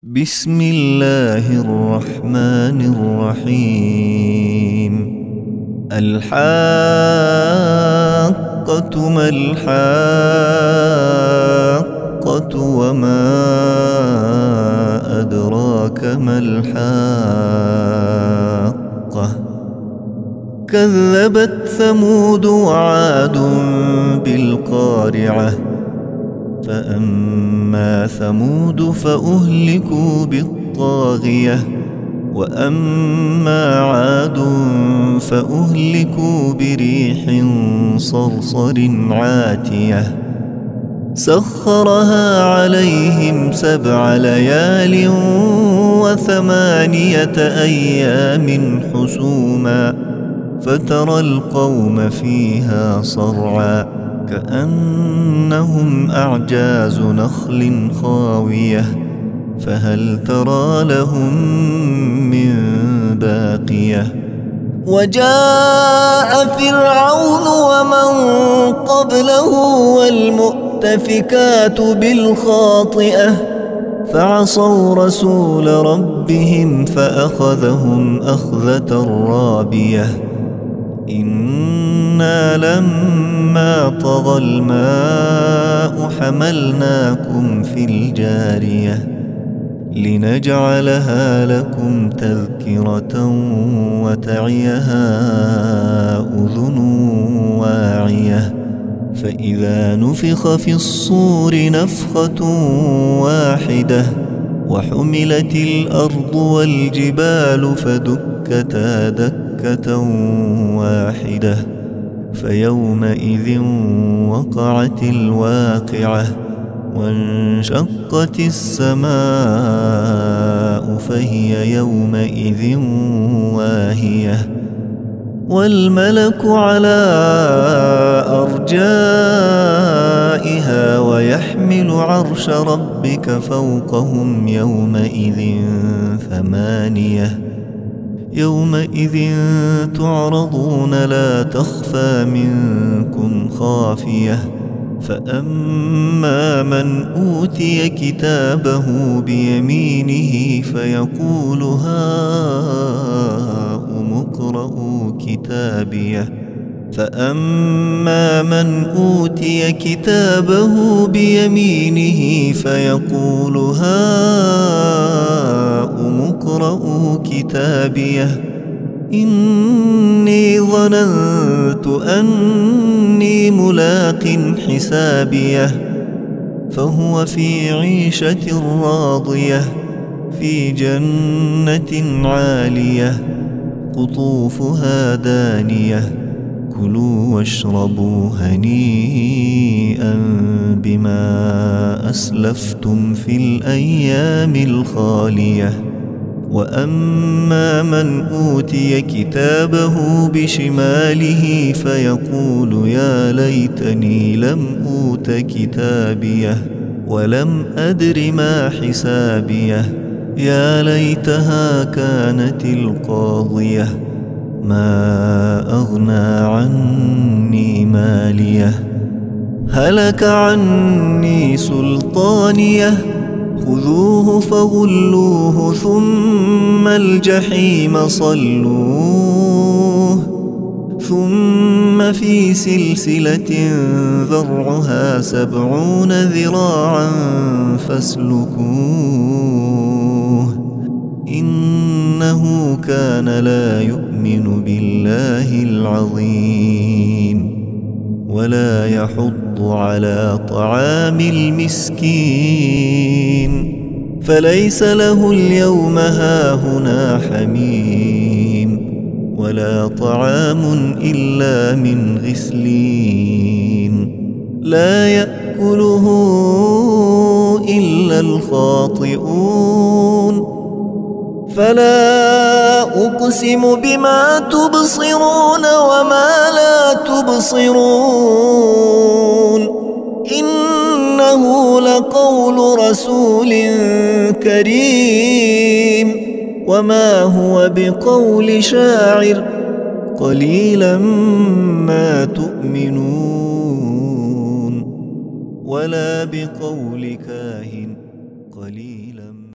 بسم الله الرحمن الرحيم. الحاقة ما الحاقة وما أدراك ما الحاقة. كذبت ثمود وعاد بالقارعة. فأما ثمود فأهلكوا بالطاغية وأما عاد فأهلكوا بريح صرصر عاتية سخرها عليهم 7 ليال و8 أيام حسوما فترى القوم فيها صرعا كأنهم أعجاز نخل خاوية فهل ترى لهم من باقية. وجاء فرعون ومن قبله والمؤتفكات بالخاطئة فعصوا رسول ربهم فأخذهم أخذة رابية. إنا لما طغى الماء حملناكم في الجارية لنجعلها لكم تذكرة وتعيها أذن واعية. فإذا نفخ في الصور نفخة واحدة وحملت الأرض والجبال فدكتا دكة واحدة فيومئذ وقعت الواقعة وانشقت السماء فهي يومئذ واهية والملك على أرجائها ويحمل عرش ربك فوقهم يومئذ 8. يومئذ تعرضون لا تخفى منكم خافية. فأما من أوتي كتابه بيمينه فيقول هاؤم اقرءوا كتابيه. فأما من أوتي كتابه بيمينه فيقول هاؤم اقرءوا كتابيه إني ظننت أني ملاق حسابيه. فهو في عيشة راضية في جنة عالية قطوفها دانية كلوا واشربوا هنيئا بما أسلفتم في الأيام الخالية. وأما من أوتي كتابه بشماله فيقول يا ليتني لم أوت كتابيه ولم أدر ما حسابيه يا ليتها كانت القاضية ما أغنى عني ماليه هلك عني سلطانيه خذوه فغلوه ذُمَّ الجحيم صلوه ثم في سلسلة ذرعها 70 ذراعا فاسلكوه إنه كان لا يؤمن بالله العظيم ولا يحض على طعام المسكين فليس له اليوم هاهنا حميم ولا طعام إلا من غسلين لا يأكله إلا الخاطئون. فلا أقسم بما تبصرون وما لا تبصرون إنه لقول رسول كريم وما هو بقول شاعر قليلا ما تؤمنون ولا بقول كاهن قليلا